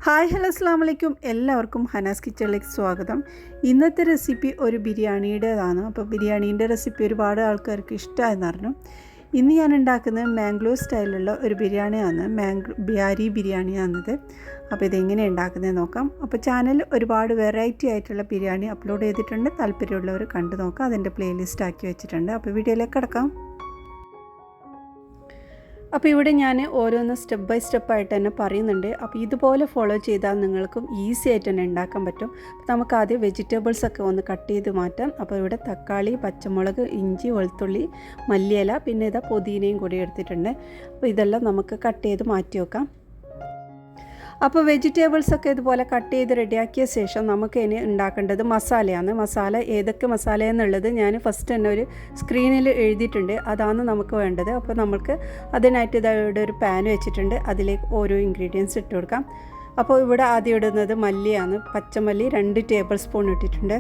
Hi hello അസ്സാം വലൈക്കും. എല്ലാവർക്കും ഹനാസ് കിച്ചണിലേക്ക് സ്വാഗതം. ഇന്നത്തെ റെസിപ്പി ഒരു ബിരിയാണിയുടേതാണ്. അപ്പോൾ ബിരിയാണീൻ്റെ റെസിപ്പി ഒരുപാട് ആൾക്കാർക്ക് ഇഷ്ടമായെന്ന് പറഞ്ഞു. ഇന്ന് ഞാൻ ഉണ്ടാക്കുന്നത് മാംഗ്ലൂർ സ്റ്റൈലിലുള്ള ഒരു ബിരിയാണിയാണ്. ബ്യാരി ബിരിയാണിയാണിത്. അപ്പോൾ ഇതെങ്ങനെ ഉണ്ടാക്കുന്നത് നോക്കാം. അപ്പോൾ ചാനൽ ഒരുപാട് വെറൈറ്റി ആയിട്ടുള്ള ബിരിയാണി അപ്ലോഡ് ചെയ്തിട്ടുണ്ട്. താല്പര്യമുള്ളവർ കണ്ടു നോക്കാം. അതിൻ്റെ പ്ലേലിസ്റ്റ് ആക്കി വെച്ചിട്ടുണ്ട്. അപ്പോൾ വീഡിയോയിലേക്ക് കിടക്കാം. അപ്പോൾ ഇവിടെ ഞാൻ ഓരോന്ന് സ്റ്റെപ്പ് ബൈ സ്റ്റെപ്പായിട്ട് തന്നെ പറയുന്നുണ്ട്. അപ്പോൾ ഇതുപോലെ ഫോളോ ചെയ്താൽ നിങ്ങൾക്കും ഈസി ആയിട്ട് തന്നെ ഉണ്ടാക്കാൻ പറ്റും. നമുക്ക് ആദ്യം വെജിറ്റബിൾസൊക്കെ ഒന്ന് കട്ട് ചെയ്ത് മാറ്റാം. അപ്പോൾ ഇവിടെ തക്കാളി, പച്ചമുളക്, ഇഞ്ചി, വെളുത്തുള്ളി, മല്ലിയില, പിന്നെ ഇതാ പുതിനയും കൂടി എടുത്തിട്ടുണ്ട്. അപ്പോൾ ഇതെല്ലാം നമുക്ക് കട്ട് ചെയ്ത് മാറ്റി വെക്കാം. അപ്പോൾ വെജിറ്റബിൾസൊക്കെ ഇതുപോലെ കട്ട് ചെയ്ത് റെഡിയാക്കിയ ശേഷം നമുക്ക് ഇനി ഉണ്ടാക്കേണ്ടത് മസാലയാണ്. മസാല ഏതൊക്കെ മസാല എന്നുള്ളത് ഞാൻ ഫസ്റ്റ് തന്നെ ഒരു സ്ക്രീനിൽ എഴുതിയിട്ടുണ്ട്. അതാണ് നമുക്ക് വേണ്ടത്. അപ്പോൾ നമുക്ക് അതിനായിട്ട് ഇവിടെ ഒരു പാൻ വെച്ചിട്ടുണ്ട്. അതിലേക്ക് ഓരോ ഇൻഗ്രീഡിയൻസ് ഇട്ട് കൊടുക്കാം. അപ്പോൾ ഇവിടെ ആദ്യം ഇടുന്നത് മല്ലിയാണ്. പച്ചമല്ലി 2 ടേബിൾ സ്പൂൺ ഇട്ടിട്ടുണ്ട്.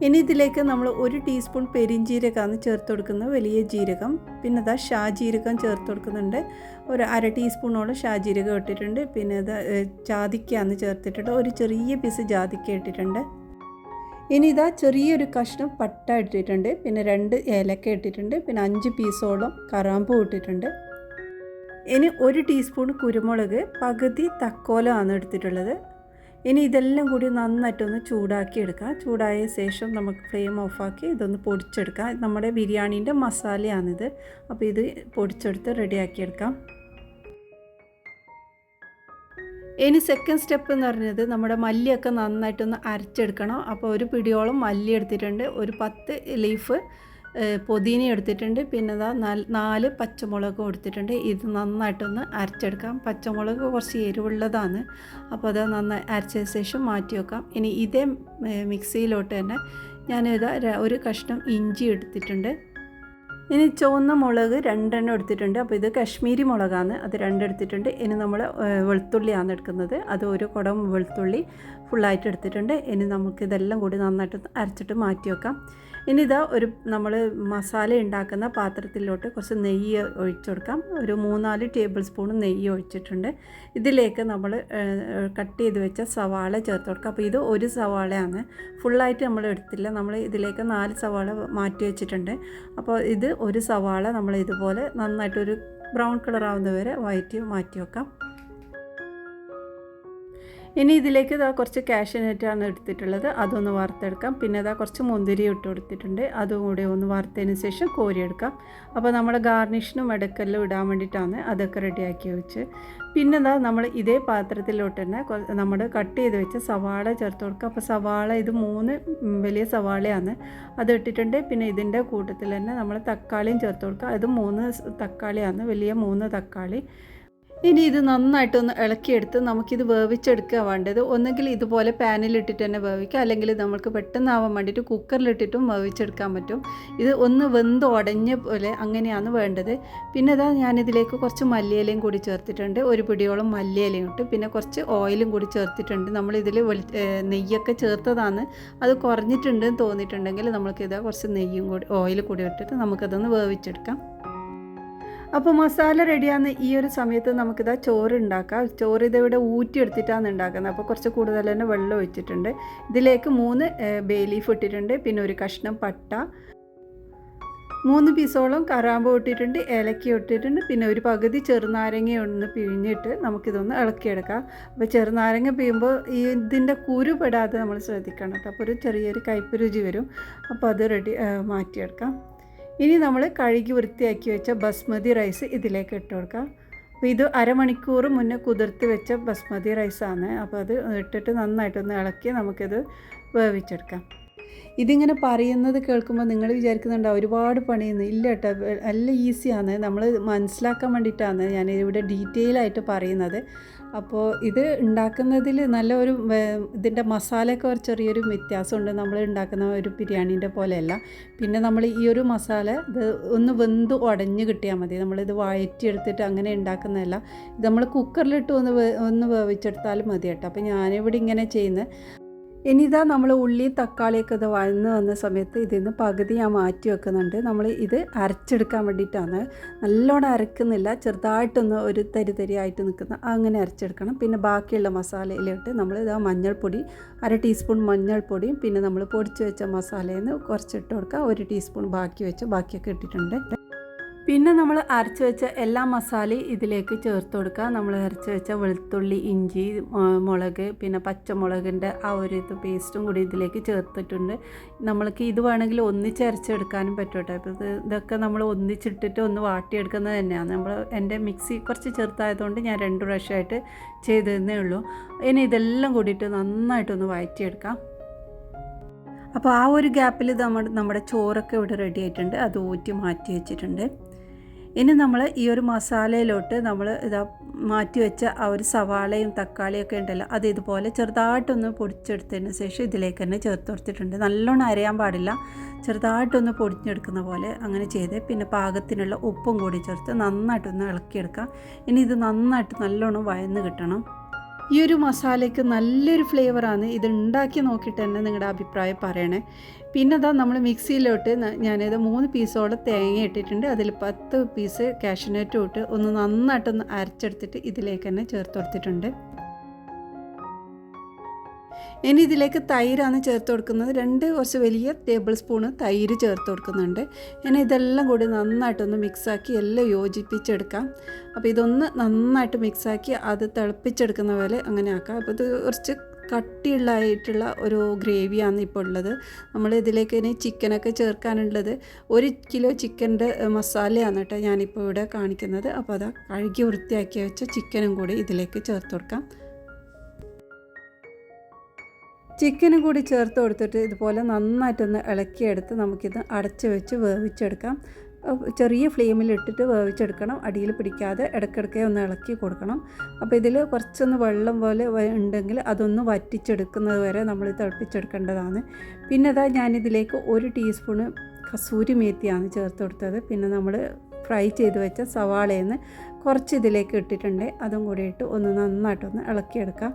ഇനി ഇതിലേക്ക് നമ്മൾ 1 ടീസ്പൂൺ പെരിഞ്ജീരകമാണ് ചേർത്ത് കൊടുക്കുന്നത്, വലിയ ജീരകം. പിന്നെ ഇതാ ഷാജീരകം ചേർത്ത് കൊടുക്കുന്നുണ്ട്. ഒരു 1/2 ടീസ്പൂണോളം ഷാജീരകം ഇട്ടിട്ടുണ്ട്. പിന്നെ ഇത് ജാതിക്കയാണ് ചേർത്തിട്ടുണ്ട്. ഒരു ചെറിയ പീസ് ജാതിക്ക ഇട്ടിട്ടുണ്ട്. ഇനി ഇതാ ചെറിയൊരു കഷ്ണം പട്ട ഇട്ടിട്ടുണ്ട്. പിന്നെ 2 ഏലക്ക ഇട്ടിട്ടുണ്ട്. പിന്നെ 5 പീസോളം കറാമ്പൂ ഇട്ടിട്ടുണ്ട്. ഇനി 1 ടീസ്പൂൺ കുരുമുളക്, പകുതി തക്കോലമാണ് എടുത്തിട്ടുള്ളത്. ഇനി ഇതെല്ലാം കൂടി നന്നായിട്ടൊന്ന് ചൂടാക്കി എടുക്കാം. ചൂടായ ശേഷം നമുക്ക് ഫ്ലെയിം ഓഫാക്കി ഇതൊന്ന് പൊടിച്ചെടുക്കാം. നമ്മുടെ ബിരിയാണീൻ്റെ മസാലയാണിത്. അപ്പോൾ ഇത് പൊടിച്ചെടുത്ത് റെഡിയാക്കിയെടുക്കാം. ഇനി സെക്കൻഡ് സ്റ്റെപ്പ് എന്ന് പറഞ്ഞത് നമ്മുടെ മല്ലിയൊക്കെ നന്നായിട്ടൊന്ന് അരച്ചെടുക്കണം. അപ്പോൾ ഒരു പിടിയോളം മല്ലി എടുത്തിട്ടുണ്ട്. ഒരു 10 ലീഫ് പുതിന എടുത്തിട്ടുണ്ട്. പിന്നെ ഇതാ 4 പച്ചമുളകും എടുത്തിട്ടുണ്ട്. ഇത് നന്നായിട്ടൊന്ന് അരച്ചെടുക്കാം. പച്ചമുളക് കുറച്ച് എരിവുള്ളതാണ്. അപ്പോൾ അത് നന്നായി അരച്ച ശേഷം മാറ്റി വെക്കാം. ഇനി ഇതേ മിക്സിയിലോട്ട് തന്നെ ഞാനിതാ ഒരു കഷ്ണം ഇഞ്ചി എടുത്തിട്ടുണ്ട്. ഇനി ചുവന്ന മുളക് 2 എടുത്തിട്ടുണ്ട്. അപ്പോൾ ഇത് കശ്മീരി മുളകാണ്. അത് 2 എടുത്തിട്ടുണ്ട്. ഇനി നമ്മൾ വെളുത്തുള്ളിയാണ് എടുക്കുന്നത്. അത് ഒരു കുടം വെളുത്തുള്ളി ഫുള്ളായിട്ട് എടുത്തിട്ടുണ്ട്. ഇനി നമുക്കിതെല്ലാം കൂടി നന്നായിട്ട് അരച്ചിട്ട് മാറ്റി വെക്കാം. ഇനി ഇതാ നമ്മൾ മസാല ഉണ്ടാക്കുന്ന പാത്രത്തിലോട്ട് കുറച്ച് നെയ്യ് ഒഴിച്ചു കൊടുക്കാം. ഒരു 3-4 ടേബിൾ സ്പൂൺ നെയ്യ് ഒഴിച്ചിട്ടുണ്ട്. ഇതിലേക്ക് നമ്മൾ കട്ട് ചെയ്ത് വെച്ച സവാള ചേർത്ത് കൊടുക്കാം. അപ്പോൾ ഇത് ഒരു സവാളയാണ്, ഫുള്ളായിട്ട് നമ്മൾ എടുത്തില്ല. നമ്മൾ ഇതിലേക്ക് 4 സവാള മാറ്റി വെച്ചിട്ടുണ്ട്. അപ്പോൾ ഇത് ഒരു സവാള നമ്മൾ ഇതുപോലെ നന്നായിട്ടൊരു ബ്രൗൺ കളർ ആവുന്നവരെ വഴറ്റി മാറ്റി വെക്കാം. ഇനി ഇതിലേക്ക് ഇതാ കുറച്ച് കാഷ്യൂനട്ടാണ് എടുത്തിട്ടുള്ളത്. അതൊന്ന് വറുത്തെടുക്കാം. പിന്നെ ഇതാ കുറച്ച് മുന്തിരി ഇട്ട് കൊടുത്തിട്ടുണ്ട്. അതും കൂടി ഒന്ന് വറുത്തതിന് ശേഷം കോരിയെടുക്കാം. അപ്പോൾ നമ്മുടെ ഗാർണിഷിനും ഇടയ്ക്കെല്ലാം ഇടാൻ വേണ്ടിയിട്ടാണ് അതൊക്കെ റെഡിയാക്കി വെച്ച്. പിന്നെ ഇതാ നമ്മൾ ഇതേ പാത്രത്തിലോട്ട് തന്നെ നമ്മൾ കട്ട് ചെയ്ത് വെച്ച സവാള ചേർത്ത് കൊടുക്കുക. അപ്പോൾ സവാള ഇത് 3 വലിയ സവാളയാണ്, അത് ഇട്ടിട്ടുണ്ട്. പിന്നെ ഇതിൻ്റെ കൂട്ടത്തിൽ തന്നെ നമ്മൾ തക്കാളിയും ചേർത്ത് കൊടുക്കുക. ഇത് 3 തക്കാളിയാണ്, വലിയ 3 തക്കാളി. ഇനി ഇത് നന്നായിട്ടൊന്ന് ഇളക്കിയെടുത്ത് നമുക്കിത് വേവിച്ചെടുക്കുക വേണ്ടത്. ഒന്നുകിൽ ഇതുപോലെ പാനിലിട്ടിട്ട് തന്നെ വേവിക്കുക, അല്ലെങ്കിൽ നമുക്ക് പെട്ടെന്നാവാൻ വേണ്ടിയിട്ട് കുക്കറിലിട്ടിട്ടും വേവിച്ചെടുക്കാൻ പറ്റും. ഇത് ഒന്ന് വെന്ത് ഉടഞ്ഞ പോലെ അങ്ങനെയാണ് വേണ്ടത്. പിന്നെ ഇതാ ഞാനിതിലേക്ക് കുറച്ച് മല്ലിയിലയും കൂടി ചേർത്തിട്ടുണ്ട്. ഒരു പിടിയോളം മല്ലിയിലയും ഇട്ട് പിന്നെ കുറച്ച് ഓയിലും കൂടി ചേർത്തിട്ടുണ്ട്. നമ്മളിതിൽ നെയ്യൊക്കെ ചേർത്തതാണ്. അത് കുറഞ്ഞിട്ടുണ്ടെന്ന് തോന്നിയിട്ടുണ്ടെങ്കിൽ നമുക്കിതാ കുറച്ച് നെയ്യും കൂടി ഓയിൽ കൂടി ഇട്ടിട്ട് നമുക്കതൊന്ന് വേവിച്ചെടുക്കാം. അപ്പോൾ മസാല റെഡിയാകുന്ന ഈ ഒരു സമയത്ത് നമുക്കിതാ ചോറ് ഉണ്ടാക്കാം. ചോറ് ഇതിവിടെ ഊറ്റിയെടുത്തിട്ടാണ് ഉണ്ടാക്കുന്നത്. അപ്പോൾ കുറച്ച് കൂടുതൽ തന്നെ വെള്ളം ഒഴിച്ചിട്ടുണ്ട്. ഇതിലേക്ക് 3 ബേ ലീഫ് ഇട്ടിട്ടുണ്ട്. പിന്നെ ഒരു കഷ്ണം പട്ട, 3 പീസോളം കറാമ്പ് ഇട്ടിട്ടുണ്ട്, ഏലക്ക ഇട്ടിട്ടുണ്ട്. പിന്നെ ഒരു പകുതി ചെറുനാരങ്ങ ഒന്ന് പിഴിഞ്ഞിട്ട് നമുക്കിതൊന്ന് ഇളക്കിയെടുക്കാം. അപ്പോൾ ചെറുനാരങ്ങ പിഴിയുമ്പോൾ ഇതിൻ്റെ കുരു പെടാതെ നമ്മൾ ശ്രദ്ധിക്കണം കേട്ടോ. അപ്പോൾ ഒരു ചെറിയൊരു കയ്പ്പ് രുചി വരും. അപ്പോൾ അത് മാറ്റിയെടുക്കാം. ഇനി നമ്മൾ കഴുകി വൃത്തിയാക്കി വെച്ച ബസ്മതി റൈസ് ഇതിലേക്ക് ഇട്ട് കൊടുക്കാം. അപ്പോൾ ഇത് അരമണിക്കൂർ മുന്നേ കുതിർത്ത് വെച്ച ബസ്മതി റൈസാണ്. അപ്പോൾ അത് ഇട്ടിട്ട് നന്നായിട്ടൊന്ന് ഇളക്കി നമുക്കിത് വേവിച്ചെടുക്കാം. ഇതിങ്ങനെ പറയുന്നത് കേൾക്കുമ്പോൾ നിങ്ങൾ വിചാരിക്കുന്നുണ്ടാവും ഒരുപാട് പണിയൊന്നും ഇല്ല കേട്ടോ. നല്ല ഈസിയാണ്. നമ്മൾ മനസ്സിലാക്കാൻ വേണ്ടിയിട്ടാണ് ഞാൻ ഇവിടെ ഡീറ്റെയിൽ ആയിട്ട് പറയുന്നത്. അപ്പോൾ ഇത് ഉണ്ടാക്കുന്നതിൽ ഇതിൻ്റെ മസാലയൊക്കെ ഒരു ചെറിയൊരു വ്യത്യാസമുണ്ട്. നമ്മൾ ഉണ്ടാക്കുന്ന ഒരു ബിരിയാണീൻ്റെ പോലെയല്ല. പിന്നെ നമ്മൾ ഈ ഒരു മസാല ഇത് ഒന്ന് വെന്ത് ഉടഞ്ഞ് കിട്ടിയാൽ മതി. നമ്മളിത് വഴറ്റിയെടുത്തിട്ട് അങ്ങനെ ഉണ്ടാക്കുന്നതല്ല. ഇത് നമ്മൾ കുക്കറിലിട്ട് ഒന്ന് വേവിച്ചെടുത്താലും മതി കേട്ടോ. അപ്പോൾ ഞാനിവിടെ ഇങ്ങനെ ചെയ്യുന്നത്. ഇനി ഇതാ നമ്മൾ ഉള്ളി തക്കാളിയൊക്കെ ഇത് വഴന്ന് വന്ന സമയത്ത് ഇതിൽ നിന്ന് പകുതി ഞാൻ മാറ്റി വെക്കുന്നുണ്ട്. നമ്മൾ ഇത് അരച്ചെടുക്കാൻ വേണ്ടിയിട്ടാണ്. നല്ലോണം അരക്കുന്നില്ല, ചെറുതായിട്ടൊന്ന് ഒരു തരി നിൽക്കുന്ന അങ്ങനെ അരച്ചെടുക്കണം. പിന്നെ ബാക്കിയുള്ള മസാലയിലോട്ട് നമ്മൾ ഇതാ മഞ്ഞൾപ്പൊടി 1 ടീസ്പൂൺ മഞ്ഞൾപ്പൊടിയും പിന്നെ നമ്മൾ പൊടിച്ച് വെച്ച മസാലയിൽ നിന്ന് കുറച്ചിട്ട് കൊടുക്കുക. 1 ടീസ്പൂൺ ബാക്കിയൊക്കെ ഇട്ടിട്ടുണ്ട്. പിന്നെ നമ്മൾ അരച്ച് വെച്ച എല്ലാ മസാലയും ഇതിലേക്ക് ചേർത്ത് കൊടുക്കുക. നമ്മൾ അരച്ച് വെച്ച വെളുത്തുള്ളി, ഇഞ്ചി, മുളക്, പിന്നെ പച്ചമുളകിൻ്റെ ആ ഒരു പേസ്റ്റും കൂടി ഇതിലേക്ക് ചേർത്തിട്ടുണ്ട്. നമ്മൾക്ക് ഇത് വേണമെങ്കിൽ ഒന്നിച്ച് അരച്ചെടുക്കാനും പറ്റൂട്ടോ. ഇപ്പോൾ ഇതൊക്കെ നമ്മൾ ഒന്നിച്ചിട്ടിട്ട് ഒന്ന് വാട്ടിയെടുക്കുന്നത് തന്നെയാണ്. എൻ്റെ മിക്സി കുറച്ച് ചെറുതായതുകൊണ്ട് ഞാൻ 2 പ്രാവശ്യമായിട്ട് ചെയ്തതന്നേ ഉള്ളൂ. ഇനി ഇതെല്ലാം കൂടിയിട്ട് നന്നായിട്ടൊന്ന് വഴറ്റിയെടുക്കാം. അപ്പോൾ ആ ഒരു ഗ്യാപ്പിൽ നമ്മുടെ ചോറൊക്കെ ഇവിടെ റെഡി ആയിട്ടുണ്ട്. അത് ഊറ്റി മാറ്റി വെച്ചിട്ടുണ്ട്. ഇനി നമ്മൾ ഈ ഒരു മസാലയിലോട്ട് നമ്മൾ മാറ്റി വെച്ച ആ ഒരു സവാളയും തക്കാളിയൊക്കെ ഉണ്ടല്ലോ, അത് ഇതുപോലെ ചെറുതായിട്ടൊന്ന് പൊടിച്ചെടുത്തതിന് ശേഷം ഇതിലേക്ക് തന്നെ ചേർത്ത് കൊടുത്തിട്ടുണ്ട്. നല്ലോണം അരയാൻ പാടില്ല, ചെറുതായിട്ടൊന്ന് പൊടിഞ്ഞെടുക്കുന്ന പോലെ അങ്ങനെ ചെയ്ത് പിന്നെ പാകത്തിനുള്ള ഉപ്പും കൂടി ചേർത്ത് നന്നായിട്ടൊന്ന് ഇളക്കിയെടുക്കാം. ഇനി ഇത് നന്നായിട്ട് നല്ലോണം വഴന്ന് കിട്ടണം. ഈ ഒരു മസാലയ്ക്ക് നല്ലൊരു ഫ്ലേവറാണ്. ഇത് ഉണ്ടാക്കി നോക്കിയിട്ട് തന്നെ നിങ്ങളുടെ അഭിപ്രായം പറയണേ. പിന്നെ നമ്മൾ മിക്സിയിലോട്ട് ഞാനിത് 3 പീസോളം തേങ്ങ ഇട്ടിട്ടുണ്ട്. അതിൽ 10 പീസ് കാഷ്യൂനട്ട് ഇട്ട് ഒന്ന് നന്നായിട്ടൊന്ന് അരച്ചെടുത്തിട്ട് ഇതിലേക്ക് തന്നെ ചേർത്ത് കൊടുത്തിട്ടുണ്ട്. ഇനി ഇതിലേക്ക് തൈരാണ് ചേർത്ത് കൊടുക്കുന്നത്. 2 കുറച്ച് വലിയ ടേബിൾ സ്പൂണ് തൈര് ചേർത്ത് കൊടുക്കുന്നുണ്ട്. ഇനി ഇതെല്ലാം കൂടി നന്നായിട്ടൊന്ന് മിക്സാക്കി എല്ലാം യോജിപ്പിച്ചെടുക്കാം. അപ്പോൾ ഇതൊന്ന് നന്നായിട്ട് മിക്സാക്കി അത് തിളപ്പിച്ചെടുക്കുന്ന പോലെ അങ്ങനെ ആക്കാം. അപ്പോൾ ഇത് കുറച്ച് കട്ടിയുള്ളതായിട്ടുള്ള ഒരു ഗ്രേവിയാണ് ഇപ്പോൾ ഉള്ളത്. നമ്മൾ ഇതിലേക്ക് ഇനി ചിക്കനൊക്കെ ചേർക്കാനുള്ളത് 1 കിലോ ചിക്കൻ്റെ മസാലയാണ് കേട്ടോ ഞാനിപ്പോൾ ഇവിടെ കാണിക്കുന്നത്. അപ്പോൾ അത് കഴുകി വൃത്തിയാക്കി വെച്ച ചിക്കനും കൂടി ഇതിലേക്ക് ചേർത്ത് കൊടുക്കാം. ചിക്കനും കൂടി ചേർത്ത് കൊടുത്തിട്ട് ഇതുപോലെ നന്നായിട്ടൊന്ന് ഇളക്കിയെടുത്ത് നമുക്കിത് അടച്ച് വെച്ച് വേവിച്ചെടുക്കാം. ചെറിയ ഫ്ലെയിമിലിട്ടിട്ട് വേവിച്ചെടുക്കണം, അടിയിൽ പിടിക്കാതെ ഇടയ്ക്കിടയ്ക്ക് ഒന്ന് ഇളക്കി കൊടുക്കണം. അപ്പോൾ ഇതിൽ കുറച്ചൊന്ന് വെള്ളം പോലെ ഉണ്ടെങ്കിൽ അതൊന്ന് വറ്റിച്ചെടുക്കുന്നത് വരെ നമ്മൾ തിളപ്പിച്ചെടുക്കേണ്ടതാണ്. പിന്നെ ഞാനിതിലേക്ക് 1 ടീസ്പൂണ് കസൂരി മേത്തിയാണ് ചേർത്ത് കൊടുത്തത്. പിന്നെ നമ്മൾ ഫ്രൈ ചെയ്ത് വെച്ച സവാളയിൽ നിന്ന് കുറച്ച് ഇതിലേക്ക് ഇട്ടിട്ടുണ്ട്. അതും കൂടി ഇട്ട് ഒന്ന് നന്നായിട്ടൊന്ന് ഇളക്കിയെടുക്കാം.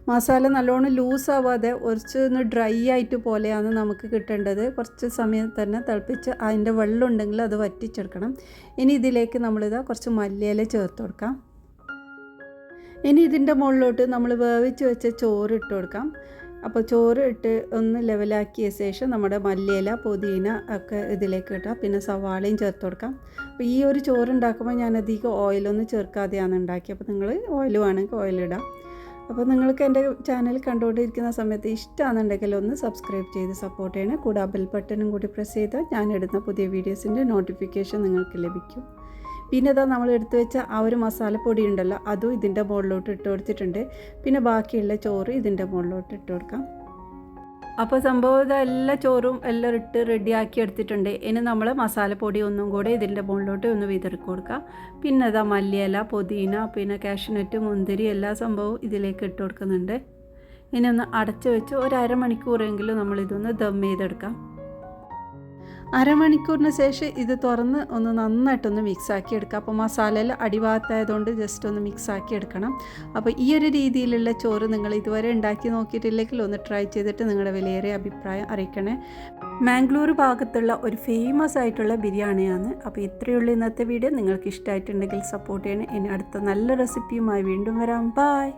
മസാല നല്ലോണം ലൂസാവാതെ കുറച്ചൊന്ന് ഡ്രൈ ആയിട്ട് പോലെയാണ് നമുക്ക് കിട്ടേണ്ടത്. കുറച്ച് സമയം തന്നെ തിളപ്പിച്ച് അതിൻ്റെ വെള്ളം ഉണ്ടെങ്കിൽ അത് വറ്റിച്ചെടുക്കണം. ഇനി ഇതിലേക്ക് കുറച്ച് മല്ലിയില ചേർത്ത് കൊടുക്കാം. ഇനി ഇതിൻ്റെ മുകളിലോട്ട് നമ്മൾ വേവിച്ച് വെച്ച ചോറ് ഇട്ട് കൊടുക്കാം. അപ്പോൾ ചോറ് ഇട്ട് ഒന്ന് ലെവലാക്കിയ ശേഷം നമ്മുടെ മല്ലിയില, പുതിന ഒക്കെ ഇതിലേക്ക് ഇട്ടാം. പിന്നെ സവാളയും ചേർത്ത് കൊടുക്കാം. അപ്പോൾ ഈ ഒരു ചോറ് ഉണ്ടാക്കുമ്പോൾ ഞാൻ അധികം ഓയിലൊന്നും ചേർക്കാതെയാണ് ഉണ്ടാക്കിയത്. അപ്പോൾ നിങ്ങൾ ഓയിൽ വേണമെങ്കിൽ ഓയിലിടാം. അപ്പോൾ നിങ്ങൾക്ക് എൻ്റെ ചാനൽ കണ്ടുകൊണ്ടിരിക്കുന്ന സമയത്ത് ഇഷ്ടമാണെന്നുണ്ടെങ്കിൽ ഒന്ന് സബ്സ്ക്രൈബ് ചെയ്ത് സപ്പോർട്ട് ചെയ്യണേ. കൂടെ ബെൽ ബട്ടണും കൂടി പ്രസ് ചെയ്താൽ ഞാനിടുന്ന പുതിയ വീഡിയോസിൻ്റെ നോട്ടിഫിക്കേഷൻ നിങ്ങൾക്ക് ലഭിക്കും. പിന്നെ നമ്മൾ എടുത്തു വെച്ച ആ ഒരു മസാലപ്പൊടി ഉണ്ടല്ലോ, അതും ഇതിൻ്റെ മുകളിലോട്ട് ഇട്ട് കൊടുത്തിട്ടുണ്ട്. പിന്നെ ബാക്കിയുള്ള ചോറ് ഇതിൻ്റെ മുകളിലോട്ട് ഇട്ട് കൊടുക്കാം. അപ്പോൾ സംഭവം എല്ലാ ചോറും എല്ലാം ഇട്ട് റെഡിയാക്കി എടുത്തിട്ടുണ്ട്. ഇനി നമ്മൾ മസാലപ്പൊടി ഒന്നും കൂടെ ഇതിൻ്റെ മുകളിലോട്ട് ഒന്ന് വിതറി കൊടുക്കുക. പിന്നെ മല്ലിയില, പുതിന, പിന്നെ കാഷ്യൂനട്ട്, മുന്തിരി എല്ലാ സംഭവവും ഇതിലേക്ക് ഇട്ട് കൊടുക്കുന്നുണ്ട്. ഇനി ഒന്ന് അടച്ച് വെച്ച് 1 അരമണിക്കൂറെങ്കിലും നമ്മളിതൊന്ന് ദം ചെയ്തെടുക്കാം. അരമണിക്കൂറിന് ശേഷം ഇത് തുറന്ന് ഒന്ന് നന്നായിട്ടൊന്ന് മിക്സാക്കി എടുക്കുക. അപ്പോൾ മസാലയിൽ അടിഭാഗത്തായതുകൊണ്ട് ജസ്റ്റ് ഒന്ന് മിക്സാക്കി എടുക്കണം. അപ്പോൾ ഈ ഒരു രീതിയിലുള്ള ചോറ് നിങ്ങൾ ഇതുവരെ ഉണ്ടാക്കി നോക്കിയിട്ടില്ലെങ്കിൽ ഒന്ന് ട്രൈ ചെയ്തിട്ട് നിങ്ങളുടെ വിലയേറിയ അഭിപ്രായം അറിയിക്കണേ. മാംഗ്ലൂർ ഭാഗത്തുള്ള ഒരു ഫേമസ് ആയിട്ടുള്ള ബിരിയാണിയാണ്. അപ്പോൾ ഇത്രയുള്ള ഇന്നത്തെ വീഡിയോ. നിങ്ങൾക്ക് ഇഷ്ടമായിട്ടുണ്ടെങ്കിൽ സപ്പോർട്ട് ചെയ്യണേ. ഇനി അടുത്ത നല്ല റെസിപ്പിയുമായി വീണ്ടും വരാം. ബൈ.